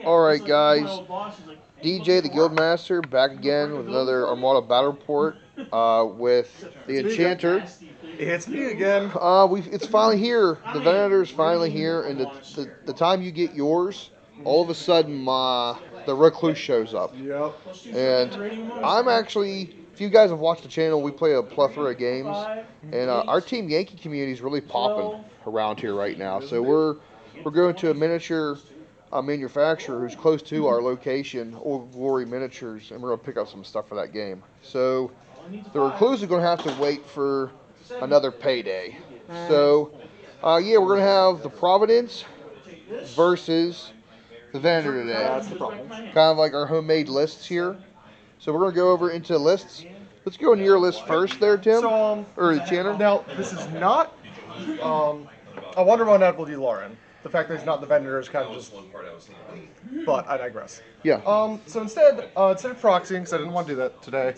Alright guys, DJ the Guildmaster back again with another Armada battle report with the Enchanter. It's me again. It's finally here. The Venator is finally here, and the time you get yours, all of a sudden the Recluse shows up. Yep. And I'm actually, if you guys have watched the channel, we play a plethora of games, and our Team Yankee community is really popping around here right now. So we're going to a miniature manufacturer who's close to our location, Old Glory Miniatures, and we're going to pick up some stuff for that game. So the Recluse are going to have to wait for another payday. So, yeah, we're going to have the Providence versus the Venator today. That's the problem. Kind of like our homemade lists here. So we're going to go over into the lists. Let's go into your list first there, Tim. So, or the Channer. Now, this is not a Wonder Woman Admiral D. Lauren. The fact that he's not the Venator is kind of just... But I digress. Yeah. So instead of proxying, because I didn't want to do that today.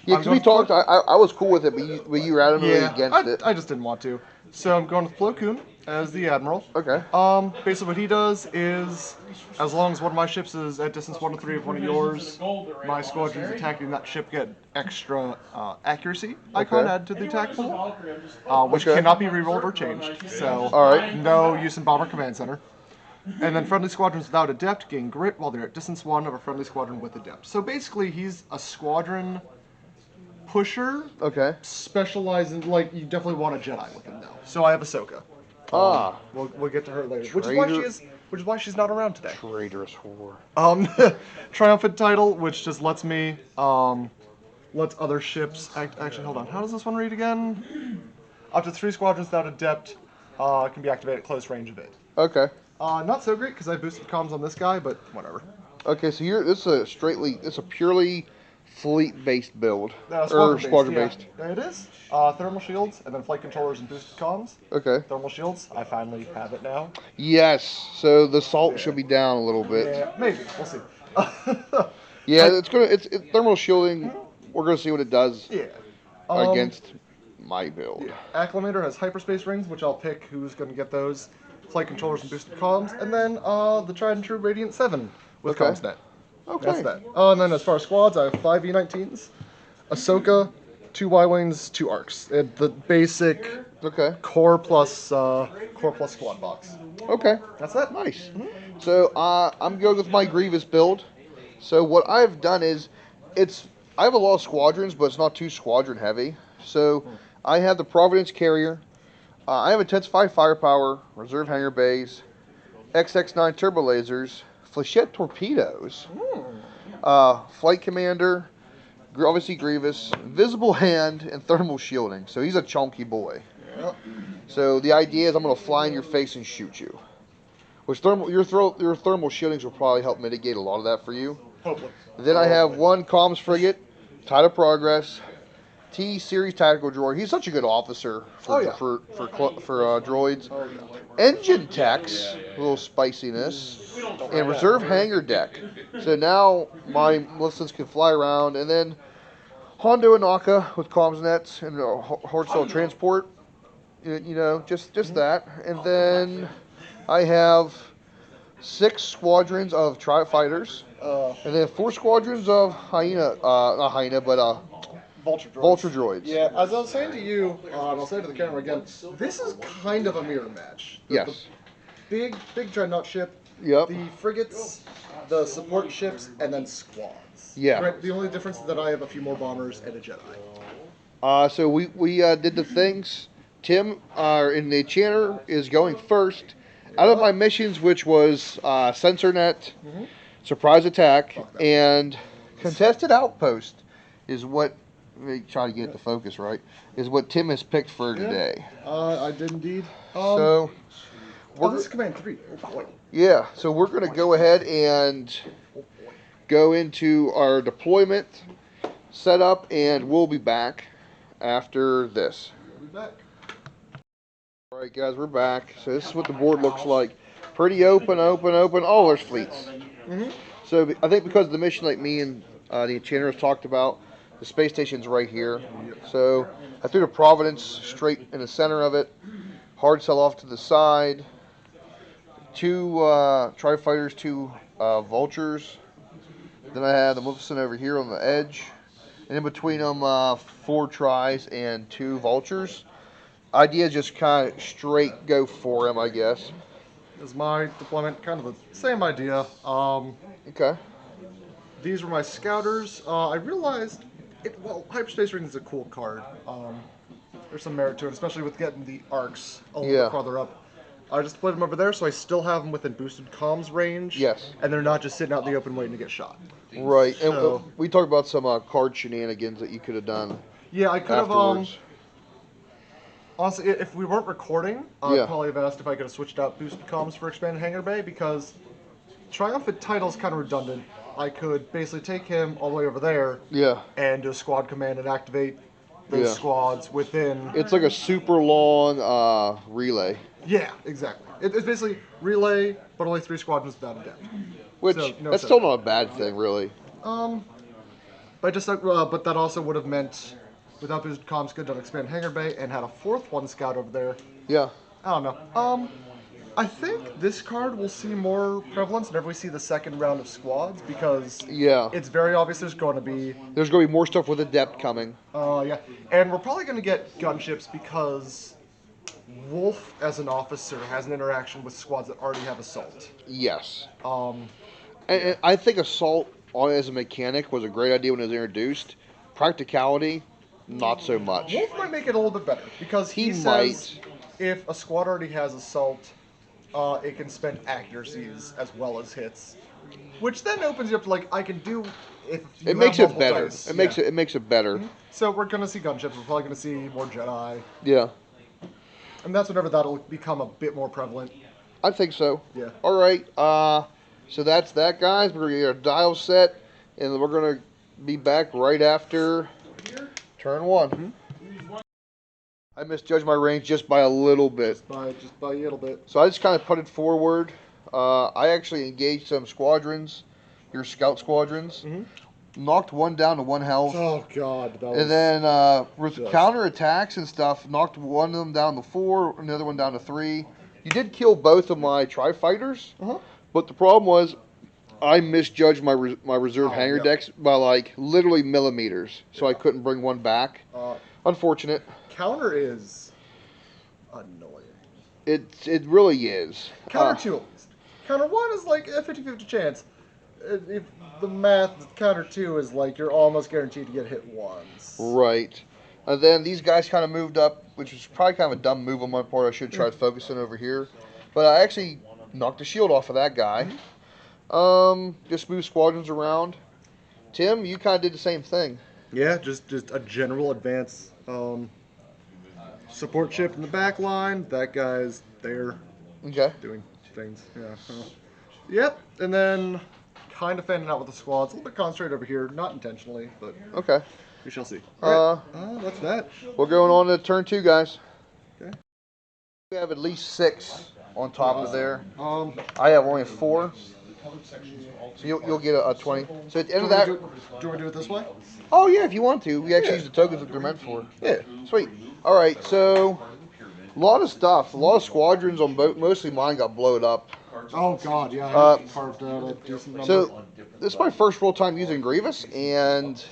Yeah, because we talked, I was cool with it, but you were adamantly against it. I just didn't want to. So I'm going with Plo Koon as the Admiral. Okay. Basically what he does is, as long as one of my ships is at distance 1 to 3 of one of yours, my squadrons attacking that ship get extra accuracy icon added to the attack pool, which cannot be rerolled or changed. So, no use in Bomber Command Center. And then friendly squadrons without adept gain grit while they're at distance 1 of a friendly squadron with adept. So basically, he's a squadron pusher. Okay. Specializing, like, you definitely want a Jedi with him now. So I have Ahsoka. We'll get to her later. Which is why she's not around today. Traitorous whore. Triumphant title, which just lets me lets other ships actually hold on. How does this one read again? Up to 3 squadrons without adept can be activated at close range of it. Okay. Not so great because I boosted comms on this guy, but whatever. Okay, so it's a purely fleet-based build or squadron-based. Yeah. It is. Thermal shields and then flight controllers and boosted comms. Okay. Thermal shields. I finally have it now. Yes. So the salt should be down a little bit. Yeah, maybe we'll see. Yeah, it's thermal shielding. We're gonna see what it does. Yeah. Against my build. Yeah. Acclimator has hyperspace rings, which I'll pick who's going to get those. Flight controllers and boosted comms, and then the tried and true Radiant 7 with comms net. Okay. That's that. And then as far as squads, I have 5 E19s, Ahsoka, 2 Y-Wings, 2 Arcs. The basic core plus squad box. Okay. That's that. Nice. So I'm going with my Grievous build. So what I've done is, I have a lot of squadrons, but it's not too squadron heavy. So I have the Providence carrier. I have Intensified Firepower, Reserve Hangar Bays, XX-9 Turbo Lasers, Flechette Torpedoes, Flight Commander, obviously Grievous, Invisible Hand, and Thermal Shielding. So he's a chunky boy. Yep. So the idea is I'm going to fly in your face and shoot you. Which your thermal shieldings will probably help mitigate a lot of that for you. Hopefully. Then I have 1 Comms Frigate, Tide of Progress, T-Series Tactical Droid. He's such a good officer for droids. Engine techs, a little spiciness, and Reserve Hangar Deck. So now my Millicents can fly around, and then Hondo Inaka with comms nets and hard-style transport. Just that. And then I have 6 squadrons of Tri-Fighters, and then 4 squadrons of not Hyena, but Vulture droids. Yeah, as I was saying to you, and I'll say it to the camera again, this is kind of a mirror match. The big dreadnought ship, the frigates, the support ships, and then squads. Yeah. Right, the only difference is that I have a few more bombers and a Jedi. So we did the things. Tim, in the Enchanter, is going first. Out of my missions, which was Sensor Net, Surprise Attack, and Contested Outpost, is what... try to get the focus right, is what Tim has picked for today. I did indeed. So, this is Command 3. Oh, boy. Yeah, so we're going to go ahead and go into our deployment setup, and we'll be back after this. We'll be back. Alright guys, we're back. So this is what the board looks like. Pretty open. Oh, there's fleets. So I think because of the mission like me and the Enchanter has talked about, the space station's right here. So I threw the Providence straight in the center of it. Hard cell off to the side. 2 Tri-Fighters, 2 Vultures. Then I have the Maleficent over here on the edge. And in between them, 4 Tris and 2 Vultures. Idea is just kind of straight go for him, I guess. Is my deployment kind of the same idea. Okay. These were my scouters. I realized, Hyperspace Ring is a cool card. There's some merit to it, especially with getting the arcs a little bit farther up. I just put them over there, so I still have them within boosted comms range. Yes. And they're not just sitting out in the open waiting to get shot. Right. So, And we talked about some card shenanigans that you could have done. Yeah, I could afterwards. have. Honestly, if we weren't recording, I'd probably have asked if I could have switched out boosted comms for expanded hangar bay, because Triumphant Title's kind of redundant. I could basically take him all the way over there. Yeah. And do a squad command and activate those squads within. It's like a super long relay. Yeah, exactly. It's basically relay, but only 3 squadrons down and down. Which So, that's still not a bad thing, really. But that also would have meant, without boosted comms, could have done expand hangar bay and had a 4th one scout over there. Yeah. I don't know. I think this card will see more prevalence whenever we see the second round of squads, because it's very obvious there's going to be more stuff with Adept coming. Yeah, and we're probably going to get gunships because Wolf, as an officer, has an interaction with squads that already have assault. Yes. And I think assault on as a mechanic was a great idea when it was introduced. Practicality, not so much. Wolf might make it a little bit better because he says if a squad already has assault, it can spend accuracies as well as hits, which then opens you up to, like, I can do if you it makes it better. Dice. It makes it better. Mm-hmm. So we're gonna see gunships. We're probably gonna see more Jedi. Yeah. And that's whenever that'll become a bit more prevalent. I think so. Yeah. All right. So that's that, guys. We're gonna get our dial set, and we're gonna be back right after turn 1. Mm-hmm. I misjudged my range just by a little bit. Just by a little bit. So I just kind of put it forward. I actually engaged some squadrons, your scout squadrons. Mm-hmm. Knocked one down to 1 health. Oh God! And then with counter attacks and stuff, knocked one of them down to 4, another one down to 3. You did kill both of my Tri-Fighters, but the problem was I misjudged my reserve hangar decks by like literally millimeters, so I couldn't bring one back. Unfortunate. Counter is annoying. It really is. Counter 2 at least. Counter 1 is like a 50-50 chance. If the math, counter 2 is like you're almost guaranteed to get hit once. Right. And then these guys kind of moved up, which was probably kind of a dumb move on my part. I should have tried focusing over here. But I actually knocked the shield off of that guy. Just moved squadrons around. Tim, you kind of did the same thing. Yeah, just a general advance. Support ship in the back line. That guy's there. Okay. Doing things. Yeah. Yep. And then kind of fanning out with the squads. A little bit concentrated over here. Not intentionally, but okay. We shall see. All right. That's that. We're going on to turn 2, guys. Okay. We have at least 6 on top of there. I have only 4. So you'll get a 20. So at the end of that... Do you want to do it this way? Oh, yeah, if you want to. We actually use the tokens that they're meant for. Yeah. Sweet. All right, so a lot of stuff. A lot of squadrons on boat. Mostly mine got blown up. Oh, God, yeah. I carved out a decent number. So this is my first real time using Grievous, and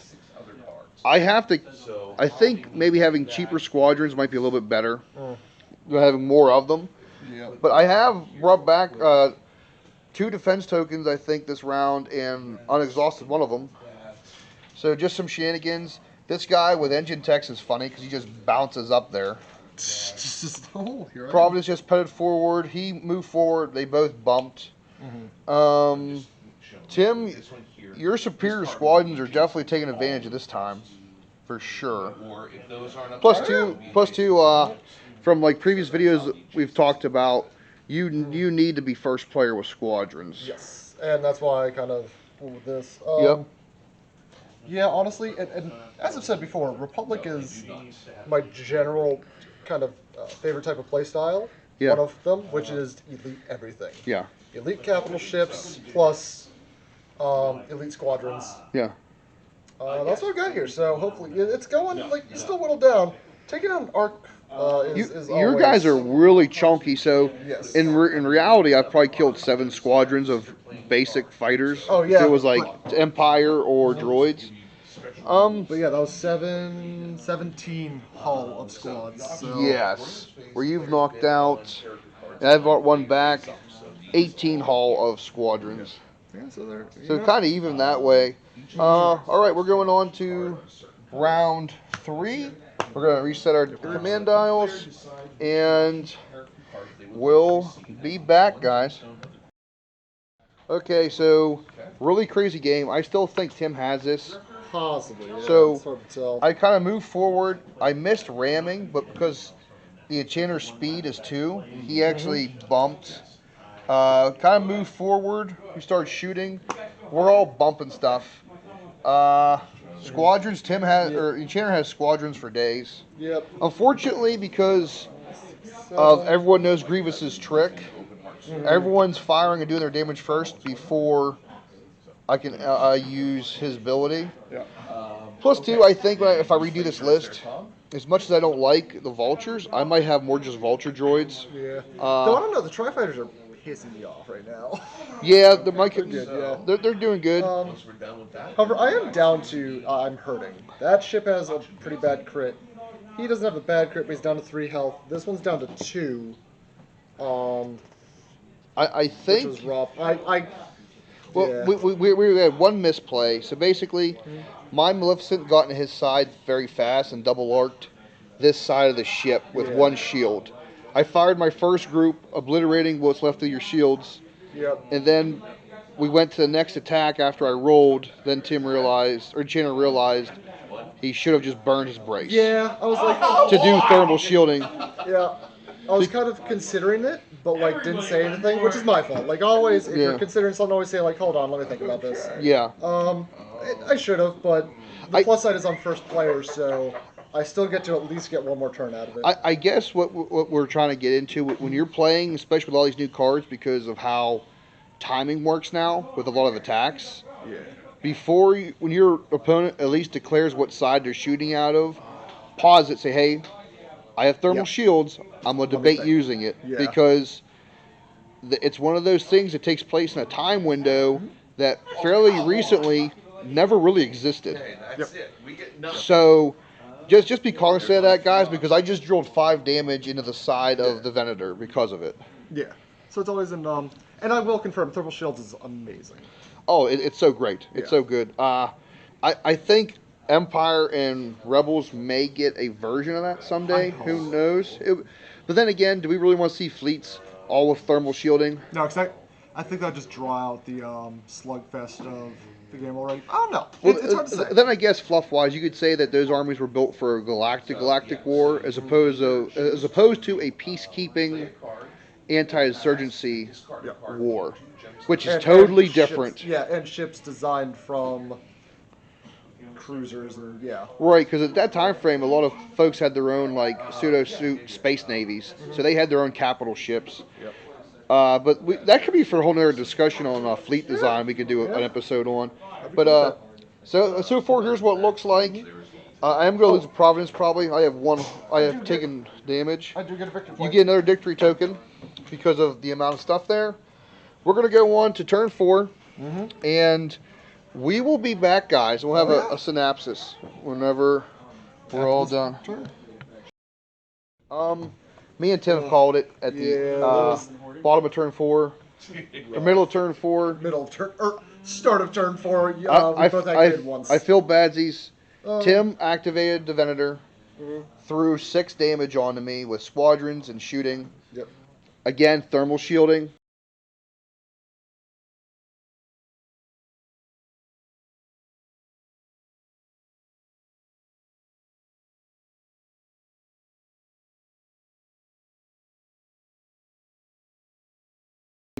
I think maybe having cheaper squadrons might be a little bit better. Having more of them. Yeah. But I have brought back 2 defense tokens, I think, this round, and unexhausted one of them. So just some shenanigans. This guy with engine techs is funny because he just bounces up there. Providence just put it forward. He moved forward. They both bumped. Tim, your superior squadrons are definitely taking advantage of this time, for sure. Plus two, from like previous videos that we've talked about, you need to be first player with squadrons. Yes, and that's why I kind of went with this. Yep. Yeah, honestly, and as I've said before, Republic is my general kind of favorite type of playstyle. Yeah. One of them, which is elite everything. Yeah. Elite capital ships plus elite squadrons. Yeah. That's what I've got here. So hopefully it's going like you still whittle down. Taking out an arc Your guys are really chunky, so Yes. in reality, I've probably killed 7 squadrons of basic fighters. Oh, yeah, If it was like but- Empire or droids. But yeah, that was 17 hull of squads. So. Yes, where you've knocked out, and I've brought one back, 18 hull of squadrons. Yeah, so they're So kind of even that way. All right, we're going on to round 3. We're going to reset our command dials, and we'll be back, guys. Okay, so really crazy game. I still think Tim has this. Possibly. Yeah, So it's hard to tell. I kind of moved forward. I missed ramming, but because the Enchanter's speed is 2, he actually bumped. Kind of moved forward. We started shooting. We're all bumping stuff. Squadrons. Tim has, or Enchanter has squadrons for days. Yep. Unfortunately, because of everyone knows Grievous's trick, everyone's firing and doing their damage first before I can use his ability. Yeah. Plus, too, I think if I redo this list, as much as I don't like the vultures, I might have more just vulture droids. Yeah. Though I don't know, the Tri-Fighters are pissing me off right now. Yeah, they're good, yeah. They're doing good. However, I am down to I'm hurting. That ship has a pretty bad crit. He doesn't have a bad crit, but he's down to 3 health. This one's down to 2. I think. Which was rough. Well, yeah. we had one misplay. So basically, my Maleficent got into his side very fast and double arced this side of the ship with one shield. I fired my first group, obliterating what's left of your shields. Yep. And then we went to the next attack after I rolled. Then Enchanter realized he should have just burned his brace. Yeah, I was like... To do thermal shielding. Yeah. I was kind of considering it, but like didn't say anything, which is my fault. Like always, if you're considering something, always say like, "Hold on, let me think about this." Yeah. I should have, but the plus side is I'm first player, so I still get to at least get one more turn out of it. I guess what we're trying to get into when you're playing, especially with all these new cards, because of how timing works now with a lot of attacks. Yeah. When your opponent at least declares what side they're shooting out of, pause it, say, "Hey, I have thermal shields. I'm going to debate using it because it's one of those things that takes place in a time window that fairly recently never really existed." So just be cognizant of that, guys, because I just drilled 5 damage into the side of the Venator because of it. Yeah. So it's always and I will confirm, thermal shields is amazing. Oh, it's so great. It's so good. I think Empire and Rebels may get a version of that someday. Who knows? But then again, do we really want to see fleets all with thermal shielding? No, because I think that'll just draw out the slugfest of the game already. I don't know. It's hard to say. Then I guess fluff-wise, you could say that those armies were built for a galactic war as opposed to a peacekeeping anti-insurgency war, which is totally different. Ships, and ships designed from cruisers and Right, because at that time frame, a lot of folks had their own like pseudo-suit space navies, so they had their own capital ships. But that could be for a whole nother discussion on fleet design. We could do an episode on. But so far, here's what it looks like. I am going to lose to Providence probably. I have taken damage. I do get a victory point. You get another victory token because of the amount of stuff there. We're going to go on to turn 4, and we will be back, guys. We'll have a synopsis whenever we're all done. Me and Tim called it at the bottom of turn 4, or middle of turn 4. Middle of turn, or start of turn 4. We both activated once. I feel badsies. Tim activated the Venator, threw 6 damage onto me with squadrons and shooting. Yep. Again, thermal shielding.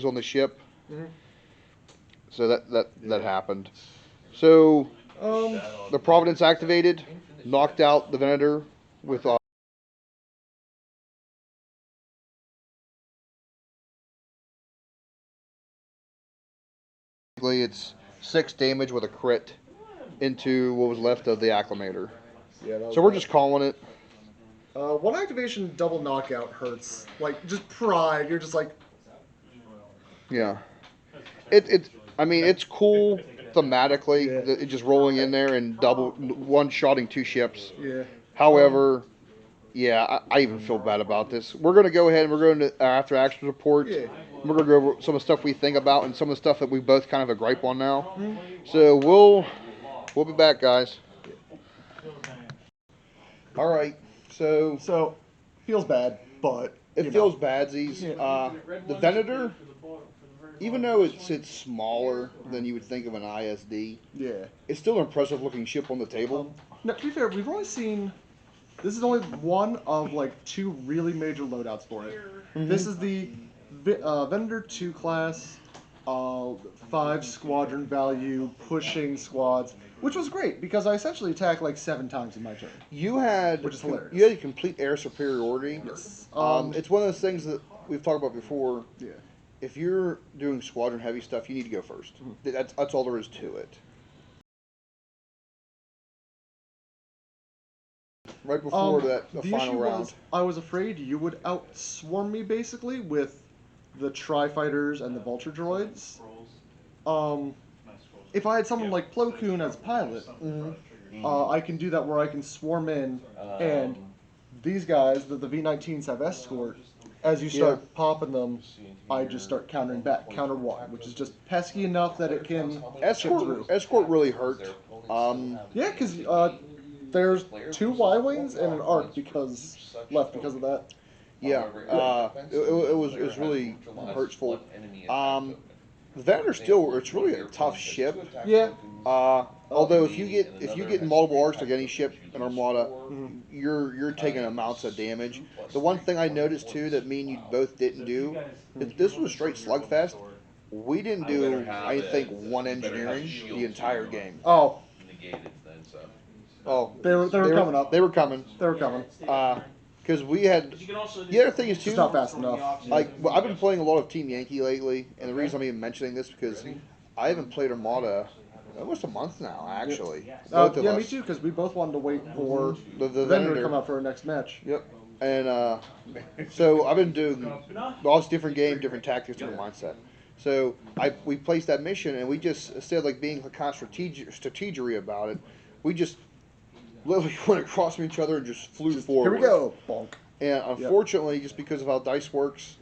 On the ship. So that happened. So the Providence activated, knocked out the Venator with it's 6 damage with a crit into what was left of the Acclimator. So we're just calling it. One activation double knockout hurts. Like, just pride. You're just like, Yeah. I mean, it's cool thematically, Yeah. just rolling in there and double one-shotting two ships. yeah. However, yeah, I even feel bad about this. We're going to go ahead and we're going to after action report. Yeah. We're going to go over some of the stuff we think about and some of the stuff that we both kind of have a gripe on now. Mhm. So we'll be back, guys. All right. So So, feels bad, but it feels badsies. Yeah. The Venator, even though it's smaller than you would think of an ISD, Yeah. it's still an impressive looking ship on the table. Now, to be fair, we've only seen. This is only one of like two really major loadouts for it. This is the Venator 2 class, 5 squadron value, pushing squads, which was great because I essentially attacked like 7 times in my turn. You had Which is hilarious. You had complete air superiority. Yes. It's one of those things that we've talked about before. Yeah. If you're doing squadron heavy stuff, you need to go first. That's all there is to it. Right before the final issue round. was I was afraid you would outswarm me basically with the Tri-Fighters and the Vulture droids. If I had someone like Plo Koon as pilot, I can do that where I can swarm in, and these guys, the V-19s have escort. As you start popping them, I just start countering back, counter one, which is just pesky enough that it can chip through. Escort really hurt. Yeah, because there's 2 Y-wings and an arc left because of that. Yeah, it was really hurtful. The Venator it's really a tough ship. Yeah. Although if you get multiple arcs like any ship in Armada, you're taking amounts of damage. The one thing I noticed too that me and you both didn't do, this was a straight slugfest. We didn't do I think one engineering the entire game. Oh, Oh, they were coming up. They were coming. They were coming. Because we had the other thing is too. It's not fast enough. Like I've been playing a lot of Team Yankee lately, and the reason I'm even mentioning this because I haven't played Armada almost a month now, actually. Both of Yeah, us. me too. Because we both wanted to wait for The Venator to Venator. come out for our next match. Yep. And so I've been doing all this different game, different tactics, different mindset. So we placed that mission, and we just instead of like being kind of strategery about it, we just literally went across from each other and just flew forward. Here we go. Bonk. And unfortunately, just because of how dice works,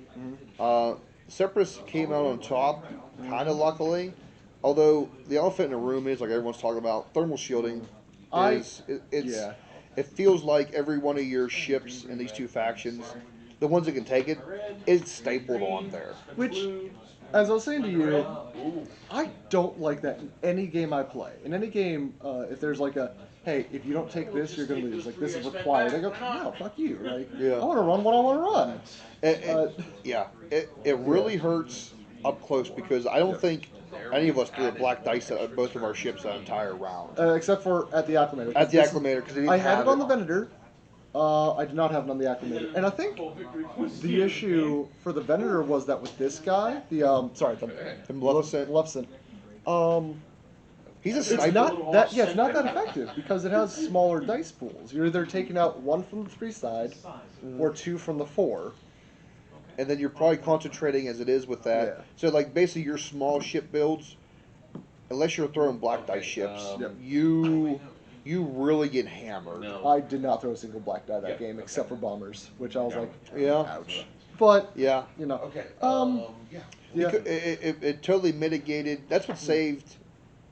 Separatists came out on top, kind of luckily. Although the elephant in the room is, like everyone's talking about, thermal shielding. It feels like every one of your ships in these two factions, the ones that can take it, it's stapled on there. Which, as I was saying to you, I don't like that in any game I play. In any game, if there's like a, hey, if you don't take this, you're going to lose. Like, this is required. I go, no, fuck you. Like, I want to run what I want to run. It really hurts up close because I don't think any of us threw a black dice at both of our ships that entire round. Except for at the Acclimator. At the Acclimator, because I had it on the Venator. I did not have it on the Acclimator. And I think the issue for the Venator was that with this guy, the Maleficent, he's a it's sniper. it's not that effective because it has smaller dice pools. You're either taking out 1 from the 3 side or 2 from the 4. And then you're probably concentrating as it is with that. Yeah. So like basically your small ship builds, unless you're throwing black dice ships, you really get hammered. I did not throw a single black die that game except for bombers, which I was like, Yeah. ouch. But Yeah. you know, It totally mitigated. That's what saved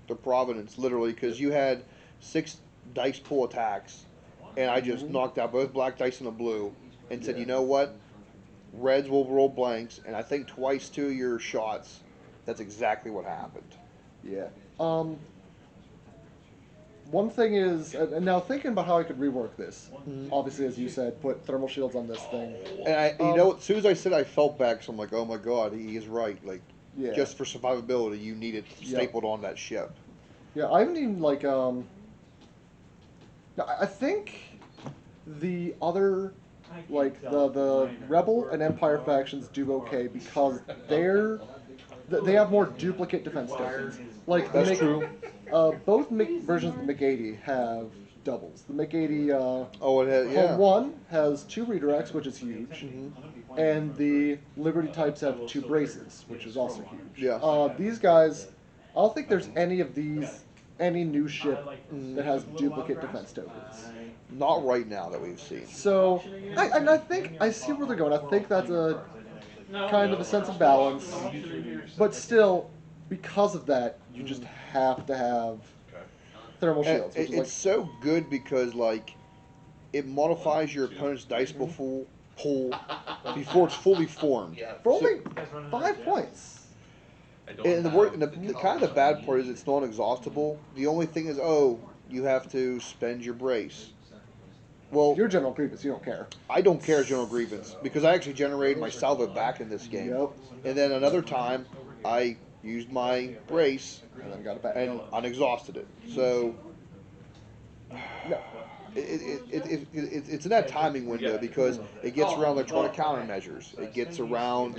the Providence, literally, because you had 6 dice pool attacks, and I just knocked out both black dice and the blue, and said, you know what? Reds will roll blanks, and I think twice 2 of your shots. That's exactly what happened. Yeah. One thing is, and now thinking about how I could rework this, obviously, as you said, put thermal shields on this thing. And you know, as soon as I said I felt back, so I'm like, oh my god, he is right. Like, just for survivability, you need it stapled on that ship. Yeah, I haven't even, like, I think the other, like, the Rebel and Empire factions do okay because they have more duplicate defense tokens. Like, That's true. Both versions of the McGady have doubles. The MiG-80 Oh, it has, yeah. Home 1 has 2 redirects, which is huge. Mm-hmm. And the Liberty types have 2 braces, which is also huge. Yeah. These guys, I don't think there's any new ship that has duplicate defense tokens. Not right now that we've seen. So, I think I see where they're going. I think that's a kind of a sense of balance, but still, because of that, you just have to have thermal shields. It's so good because like it modifies your opponent's dice pool before it's fully formed. For only 5 points. And the kind of the bad part is it's non-exhaustible. The only thing is, you have to spend your brace. Well, you're General Grievous. You don't care. I don't care as General Grievous because I actually generated my salvo back in this game. Yep. And then another time, I used my brace and then got it back and unexhausted it. So no. It's in that timing window because it gets around electronic countermeasures. It gets around.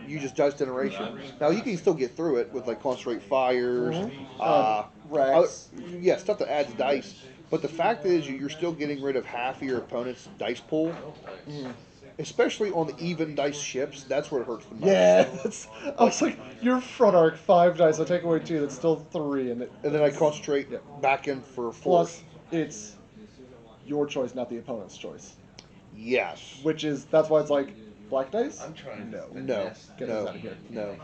You just dice generation. Now you can still get through it with like concentrate fires, racks. Stuff that adds dice. But the fact is, you're still getting rid of half of your opponent's dice pool, especially on the even dice ships. That's where it hurts the most. Yeah, I was like, your front arc 5 dice. I take away 2. That's still 3, and then I concentrate back in for 4. Plus, it's your choice, not the opponent's choice. Yes. That's why it's like black dice. I'm trying. No. Get those out of here. No.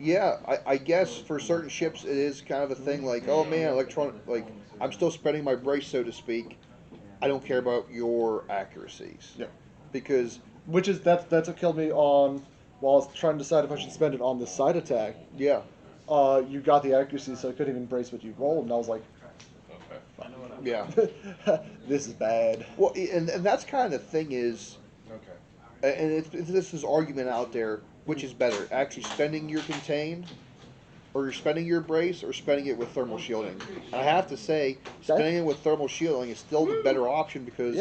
Yeah, I guess for certain ships it is kind of a thing like, oh man, electronic, like I'm still spreading my brace, so to speak. I don't care about your accuracies. Yeah. Because that's what killed me on while I was trying to decide if I should spend it on the side attack. Yeah. You got the accuracy, so I couldn't even brace what you rolled, and I was like, yeah, this is bad. Well, and that's kind of the thing is, Okay. and this is argument out there. Which is better, actually spending your contain, or you're spending your brace, or spending it with thermal shielding? And I have to say, spending it with thermal shielding is still the better option because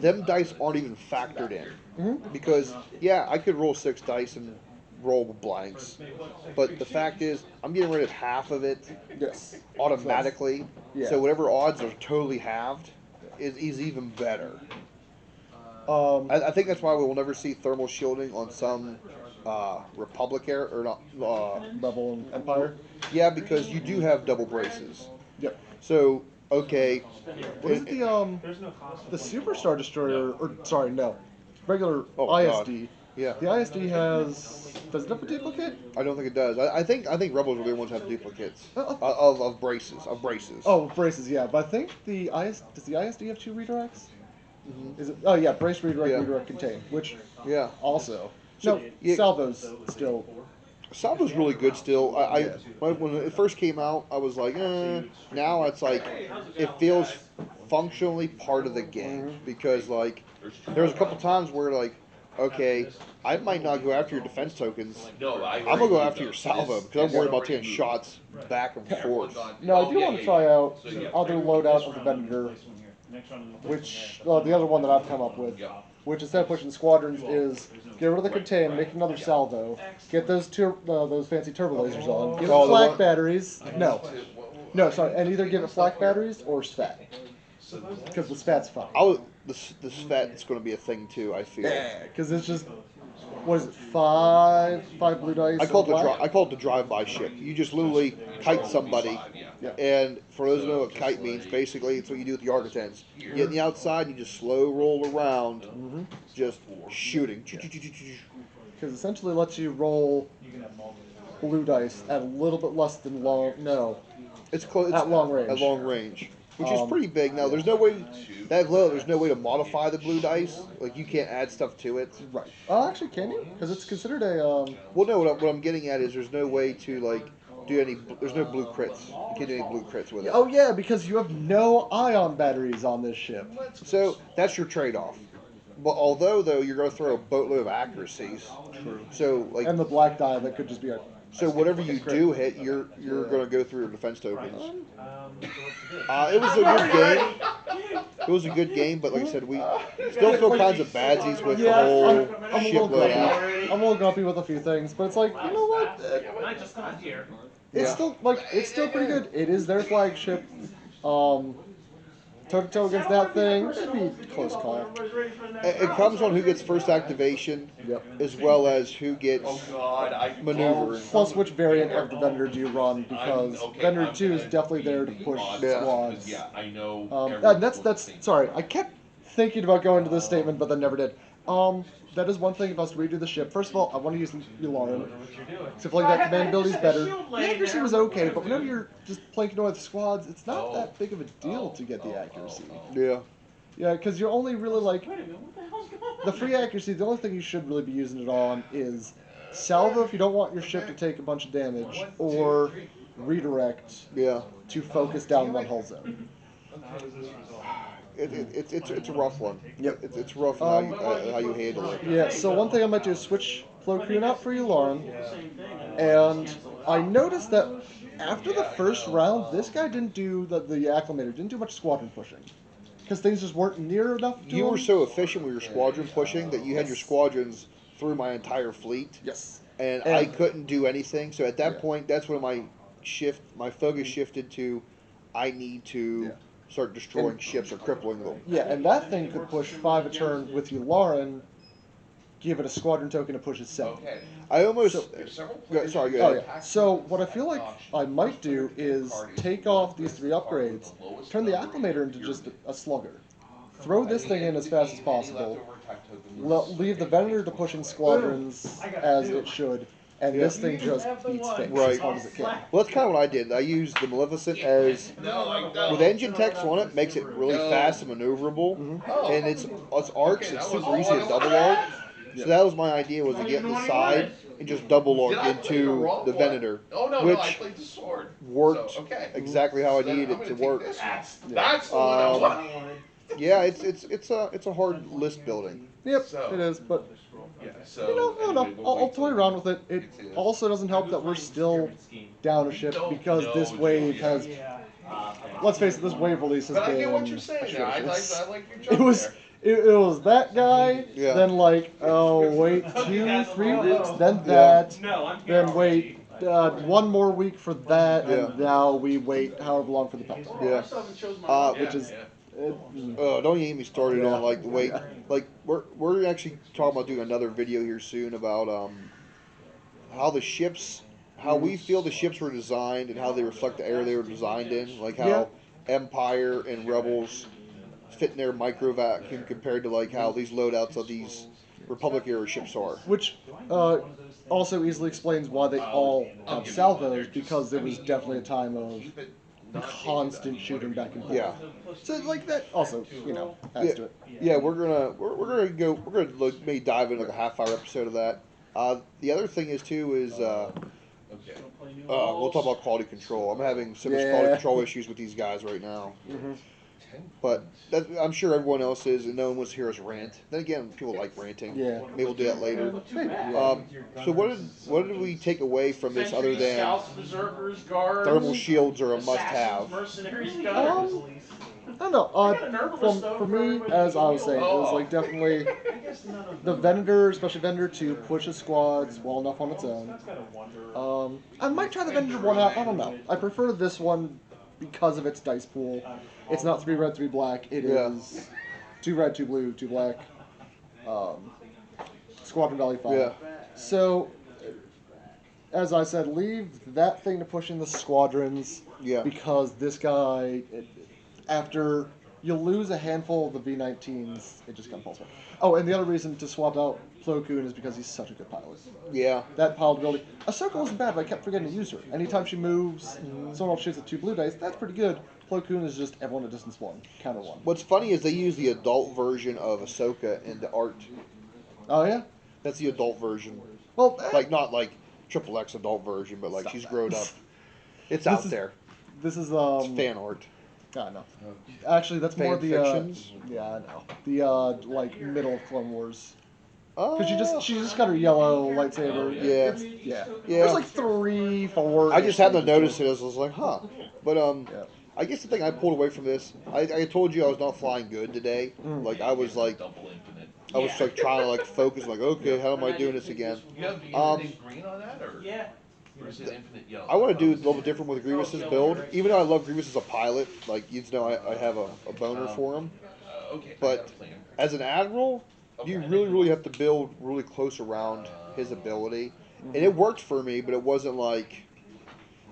them dice aren't even factored in. Because, I could roll 6 dice and roll blanks, but the fact is, I'm getting rid of half of it automatically, so whatever odds are totally halved is even better. I think that's why we will never see thermal shielding on some Republic or not Rebel and Empire. Yeah, because you do have double braces. Yep. So okay. What is it, the Superstar Destroyer? Or sorry, no, regular ISD. God. Yeah. The ISD does it have a duplicate? I don't think it does. I think Rebels are the ones that have duplicates of braces. Oh, braces, yeah. But I think does the ISD have 2 redirects? Is it? Oh yeah, brace redirect, redirect contain, which also. Salvo's still. Salvo's really good still. When it first came out, I was like, Now it's like it feels functionally part of the game because like there was a couple times where like, okay, I might not go after your defense tokens. I'm gonna go after your salvo because I'm worried about taking shots back and forth. No, I do want to try out the other loadout of the Venator, which the other one that I've come up with. Which instead of pushing squadrons is get rid of the contain, make another salvo, get those fancy turbo lasers on, give it flak batteries. No, sorry, and either give it flak batteries or SFAT. Because the SFAT's fun. The SFAT is going to be a thing too. I feel. Yeah, because it's just what is it? 5 blue dice. I call it the drive-by ship. You just literally kite somebody. And for those who know what kite means, basically it's what you do with the Architects. You get on the outside, and you just slow roll around, just shooting. Because essentially lets you roll blue dice at a little bit less than long. No, it's at long range. At long range, which is pretty big. Now there's no way there's no way to modify the blue dice. Like you can't add stuff to it. Right. Oh, actually, can you? Because it's considered a. Well, no. What I'm getting at is there's no way to like. There's no blue crits. You can't do any blue crits with it. Oh yeah, because you have no ion batteries on this ship. So that's your trade-off. But although you're going to throw a boatload of accuracies. True. So like. And the black die that could just be a. So whatever you do hit, you're going to go through your defense tokens. It was a good game. It was a good game, but like I said, we still feel kinds of badsies with the whole ship loadout. I'm a little grumpy with a few things, but it's like, you know what? It's still pretty good. It is their flagship. Toe-to-toe against that thing, it'd be a close call. It comes on who gets first activation, Yep. as well as who gets maneuvering. Plus, which variant of the Venator do you run? Because Venator 2 is definitely there to push squads. And that's sorry, I kept thinking about going to this statement, but then never did. That is one thing if I was to redo the ship. First of all, I want to use Yularen. So I feel like that command ability is better. The accuracy was okay, but whenever you're just playing with squads, it's not that big of a deal to get the accuracy. Yeah. Yeah, because you're only really like the free accuracy. The only thing you should really be using it on is salvo if you don't want your ship to take a bunch of damage, or redirect. Yeah. To focus down one hull zone. It's a rough one. Yep. It's rough how you handle it. Yeah. So one thing I might do is switch Plo Koon out for Yularen, and I noticed that after the first round, this guy didn't do the acclimator, didn't do much squadron pushing. Because things just weren't near enough to You him. were so efficient with your squadron pushing that you had your squadrons through my entire fleet. Yes. And I couldn't do anything. So at that Yeah. point, that's when my focus shifted to, I need to start destroying ships or crippling them. Yeah, and that thing could push 5 a turn with Yularen, give it a squadron token to push it 7. I almost... sorry, go ahead. Yeah. So what I feel like I might do is take off these 3 upgrades, turn the acclimator into just a slugger, throw this thing in as fast as possible, leave the Venator to pushing squadrons as it should, and this thing just beats things as hard as it can. Well, that's kind of what I did. I used the Maleficent as, with engine text on it, makes it really fast and maneuverable, and its arcs, it's super easy to double arc. So that was my idea, was to get in the side and just double arc into the Venator, which worked exactly how I needed it to work. Yeah, it's a hard list building. Yep, it is, but you know, I don't know. I'll toy around with it. It also doesn't help that we're still down a ship because this wave has. Let's face it, this wave release has been. It was that guy. Yeah. Then wait 2-3 weeks. Then that. Then wait 1 more week for that, and now we wait however long for the Pelton. Yeah. Which is. Don't get me started on the way. We're actually talking about doing another video here soon about how the ships, how we feel the ships were designed and how they reflect the era they were designed in, like how Empire and Rebels fit in their micro vacuum compared to how these loadouts of these Republic era ships are. Which also easily explains why they all have salvos, because it was definitely a time of constant shooting back and forth. Yeah. So that also, adds to it. Yeah, we're gonna maybe dive into a half-hour episode of that. The other thing is we'll talk about quality control. I'm having so much quality control issues with these guys right now. Mm-hmm. But I'm sure everyone else is, and no one wants to hear us rant. Then again, people like ranting. Yeah. Maybe we'll do that later. So what did we take away from this other than thermal shields are a must-have? I don't know. For me, as I was saying, it was definitely the Venator, especially Venator 2, pushes squads well enough on its own. I might try the Venator 1 out. I don't know. I prefer this one because of its dice pool. It's not 3 red, 3 black. It is 2 red, 2 blue, 2 black. Squadron value 5. Yeah. So, as I said, leave that thing to push in the squadrons. Yeah. Because this guy, after you lose a handful of the V-19s, it just kind of falls apart. Oh, and the other reason to swap out Plo Koon is because he's such a good pilot. Yeah. That pilot ability. Ahsoka wasn't bad, but I kept forgetting to use her. Anytime she moves, someone else shoots at 2 blue dice, that's pretty good. Plo Koon is just everyone at distance 1, counter 1. What's funny is they use the adult version of Ahsoka in the art. Oh, yeah? That's the adult version. Well, not Triple X adult version, but she's grown up. It's out there. This is It's fan art. I know. Actually, that's Fan more the fictions? yeah, I know. The middle of Clone Wars. Oh. Because she just got her yellow lightsaber. Yeah. There's 3, 4. I just happened to notice it. I was like, huh. But I guess the thing I pulled away from this, I told you I was not flying good today. I was trying to focus. Okay, how am I doing this again? You have green on that, or? Yeah. I want to do a little bit different with Grievous's build. Even though I love Grievous as a pilot, like you know, I have a boner for him. But as an admiral, you really have to build really close around his ability, and it worked for me. But it wasn't like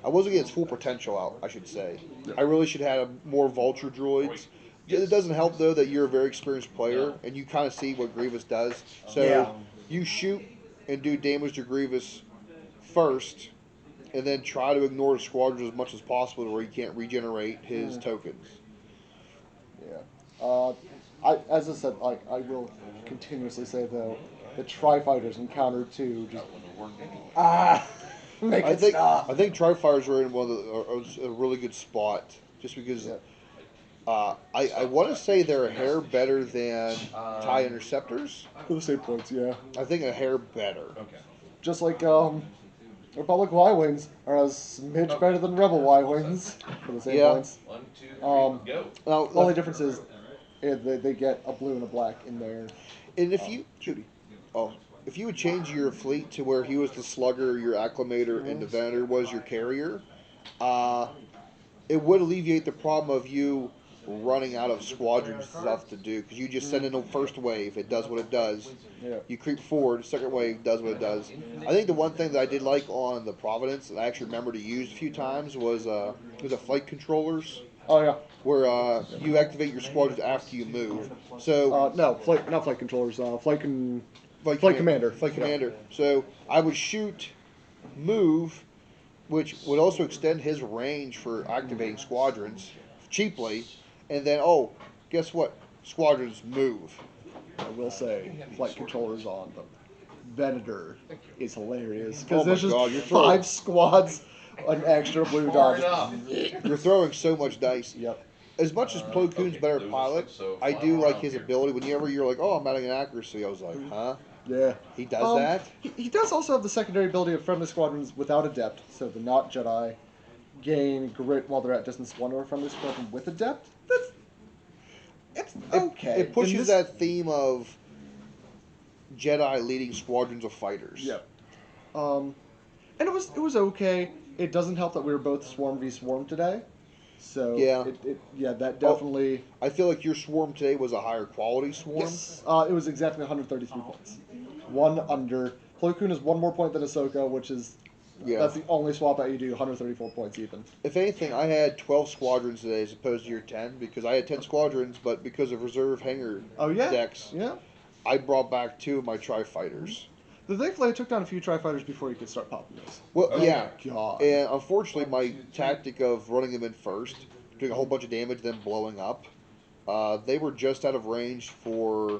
I wasn't getting its full potential out. I should say. I really should have had more vulture droids. It doesn't help though that you're a very experienced player and you kind of see what Grievous does. So you shoot and do damage to Grievous first, and then try to ignore the squadrons as much as possible to where you can't regenerate his tokens. Yeah. As I said, like I will continuously say though, the Tri-Fighters in Counter 2 just make it stop. I think Tri-Fighters are in one of a really good spot just because. I want to say they're a hair better than TIE Interceptors. For the same points, yeah. I think a hair better. Okay. Just like Republic Y-Wings are a smidge better than Rebel Y-Wings for the same points. 1, 2, 3, go. Now, the only difference is they get a blue and a black in there. And if if you would change your fleet to where he was the slugger, your acclimator, and the Venator was your carrier, it would alleviate the problem of you running out of squadron stuff to do, because you just send in the first wave, it does what it does. You creep forward, second wave does what it does. I think the one thing that I did like on the Providence that I actually remember to use a few times was the flight controllers. Oh yeah. Where you activate your squadrons after you move. So not flight controllers. Flight commander. Flight commander. So I would shoot, move, which would also extend his range for activating squadrons cheaply, and then guess what? Squadrons move. I will say, flight controllers on the Venator is hilarious because there's just 5 squads, an extra blue dot. You're throwing so much dice. Yep. As much as Plo Koon's better pilot, I do like his ability. Whenever you're like, I'm adding an accuracy, I was like, huh? Yeah. He does that? He does also have the secondary ability of friendly squadrons without adept, so the not Jedi gain grit while they're at distance 1 over friendly squadron with adept. It's okay. It pushes that theme of Jedi leading squadrons of fighters. Yep. And it was okay. It doesn't help that we were both swarm v swarm today. So that definitely. I feel like your swarm today was a higher quality swarm. Yes, it was exactly 133 points. 1 under. Plo Koon is 1 more point than Ahsoka, which is that's the only swap out you do. 134 points even. If anything, I had 12 squadrons today as opposed to your 10 because I had 10 squadrons, but because of reserve hangar decks, I brought back 2 of my Tri-Fighters. Thankfully, I took down a few Tri-Fighters before you could start popping those. Well, God. And unfortunately, my tactic of running them in first, doing a whole bunch of damage, then blowing up, they were just out of range for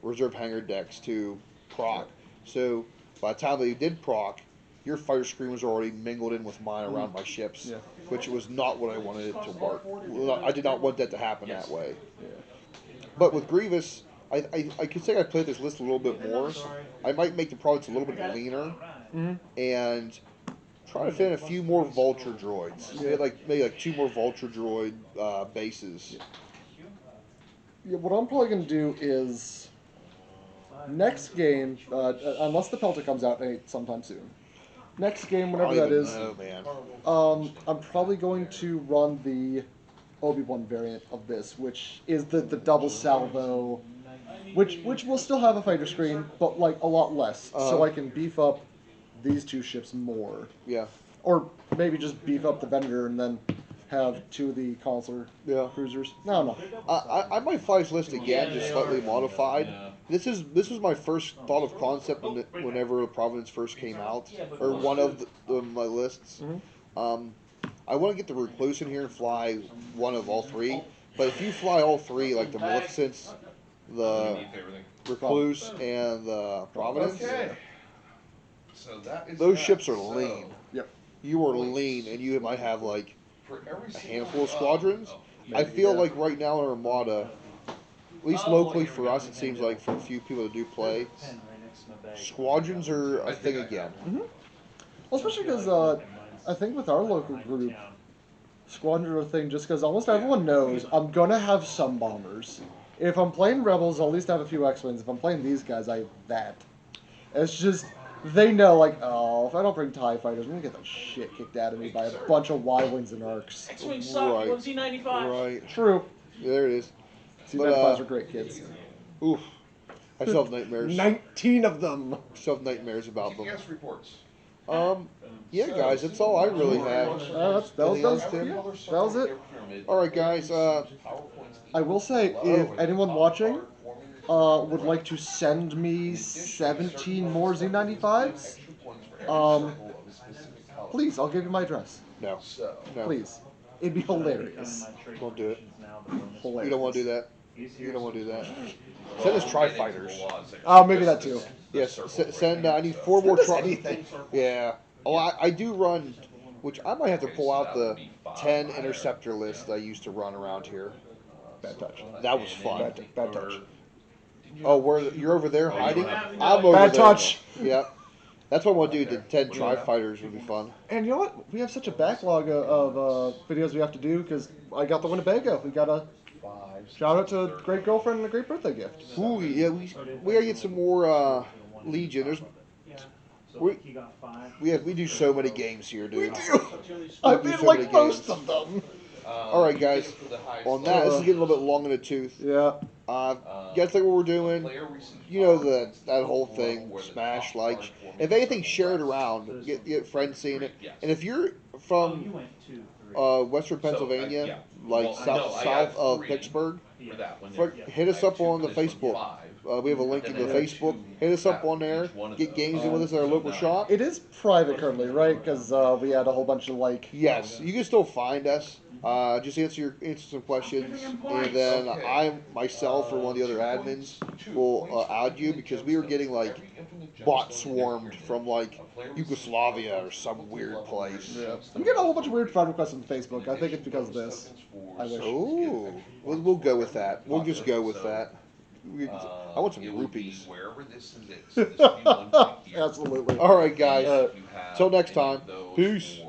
reserve hangar decks to proc. So by the time they did proc, your fighter screen was already mingled in with mine around my ships, which was not what I wanted it to work. I did not want that to happen that way. But with Grievous, I could say I played this list a little bit more. I might make the products a little bit leaner and try to fit in a few more vulture droids. Maybe like 2 more vulture droid bases. Yeah, what I'm probably going to do is next game, unless the Pelta comes out sometime soon. Next game, whenever that is, I'm probably going to run the Obi-Wan variant of this, which is the double salvo, which will still have a fighter screen, but like a lot less, so I can beef up these 2 ships more. Yeah. Or maybe just beef up the Venator and then have 2 of the consular cruisers. No. I might fly this list again, just slightly modified. This was my first thought of concept whenever the Providence first came out, or one of my lists. I want to get the Recluse in here and fly one of all 3. But if you fly all 3, like the Maleficents, the Recluse, and the Providence, those ships are lean. Yep. You are lean, and you might have like a handful of squadrons. I feel like right now in Armada, at least locally for us, it seems like for a few people that do play, squadrons are a thing again. Well, especially because I think with our local group, squadrons are a thing just because almost everyone knows I'm going to have some bombers. If I'm playing Rebels, I'll at least have a few X-Wings. If I'm playing these guys, I have that. It's just, They know, like, oh, if I don't bring TIE fighters, I'm gonna get the shit kicked out of me by a bunch of Y-Wings and Arcs. X-Wing suck. You love Z95. Right. True. There it is. C95s are great kids. Oof. I still have nightmares. 19 of them. Still have nightmares about them. CIS reports. Yeah, guys, that's all I really have. That was it. All right, guys. I will say, if anyone watching would like to send me 17 more Z95s, please, I'll give you my address. No. No. Please. It'd be hilarious. Don't do it. Hilarious. You don't want to do that. You don't want to do that. Send us Tri-Fighters. Oh, maybe that too. Yes. Send. I need 4 more Send us Tri. anything. Yeah. Oh, I do run, which I might have to pull out the 10 interceptor list that I used to run around here. Bad touch. That was fun. Bad touch. Oh, you're over there hiding? I'm over Bad there. touch. Yep. That's what I want to do. The 10 Tri-Fighters would be fun. And you know what? We have such a backlog of videos we have to do because I got the Winnebago. We got to shout out to a great girlfriend and a great birthday gift. Ooh, yeah, we gotta get some more Legion. We do so many games here, dude. I We do did so like many most games. of them. All right, guys. On that, this is getting a little bit long in the tooth. Yeah. You guys like what we're doing? You know that whole thing. Smash, like. If anything, share it around. Get friends seeing it. And if you're from Western Pennsylvania, like south of Pittsburgh, hit us up on the Facebook. We have a link in the Facebook. Hit us up on there. Get games in with us at our local shop. It is private currently, right? Because we had a whole bunch of like. Yes, you can still find us. Just answer some questions, and then I myself or one of the other admins will add you because we were getting like bot swarmed from like Yugoslavia or some weird place. Yeah. I'm getting a whole bunch of weird friend requests on Facebook. I think it's because of this. I wish. Ooh, we'll go with that. We'll just go with that. I want some groupies. This Absolutely. All right, guys. Till next time. Peace.